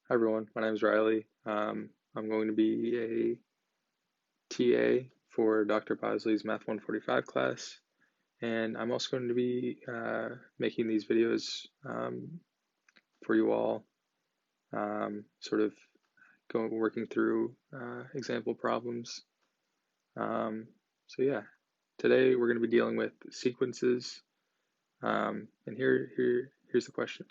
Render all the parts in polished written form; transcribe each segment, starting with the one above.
Hi everyone, my name is Riley. I'm going to be a TA for Dr. Bosley's Math 145 class, and I'm also going to be making these videos for you all, sort of working through example problems. So yeah, today we're going to be dealing with sequences, and here's the question.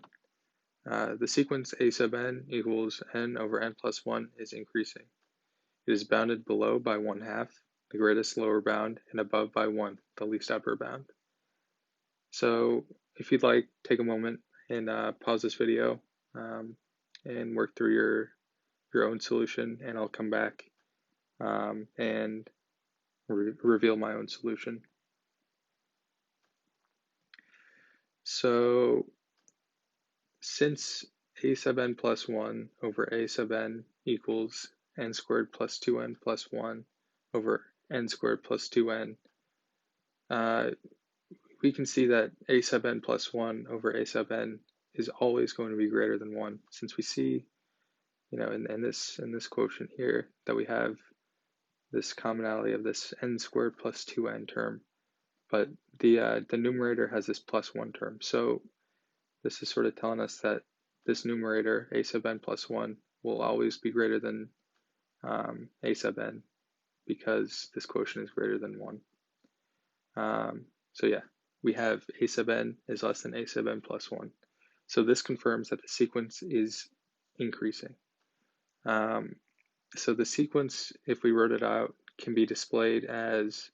The sequence a sub n equals n over n plus 1 is increasing. It is bounded below by 1/2, the greatest lower bound, and above by 1, the least upper bound. So if you'd like, take a moment and pause this video and work through your own solution, and I'll come back and reveal my own solution. So since a sub n plus 1 over a sub n equals n squared plus 2n plus 1 over n squared plus 2n, we can see that a sub n plus 1 over a sub n is always going to be greater than 1, since we see, in this quotient here that we have this commonality of this n squared plus 2n term, but the numerator has this plus 1 term. So this is sort of telling us that this numerator, a sub n plus 1, will always be greater than a sub n because this quotient is greater than 1. So yeah, we have a sub n is less than a sub n plus 1. So this confirms that the sequence is increasing. So the sequence, if we wrote it out, can be displayed as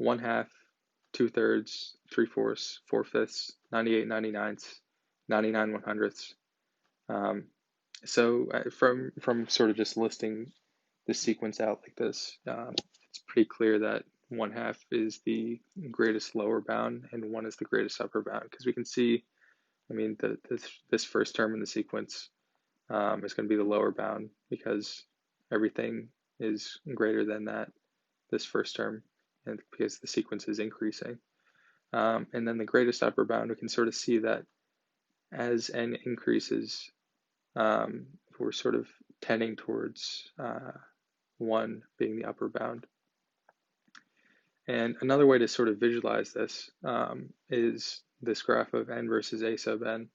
1/2, 2/3, 3/4, 4/5, 98 99ths, 99 100ths. So from sort of just listing the sequence out like this, it's pretty clear that 1/2 is the greatest lower bound and 1 is the greatest upper bound, because we can see, this first term in the sequence is going to be the lower bound because everything is greater than this first term, and because the sequence is increasing. And then the greatest upper bound, we can sort of see that as n increases, we're sort of tending towards 1 being the upper bound. And another way to sort of visualize this is this graph of n versus a sub n.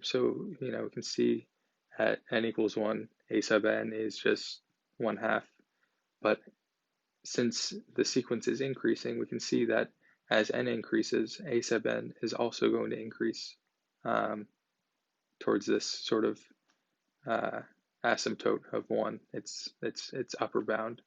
So, we can see at n equals 1, a sub n is just 1/2. But since the sequence is increasing, we can see that as n increases, a sub n is also going to increase towards this sort of asymptote of 1, its upper bound.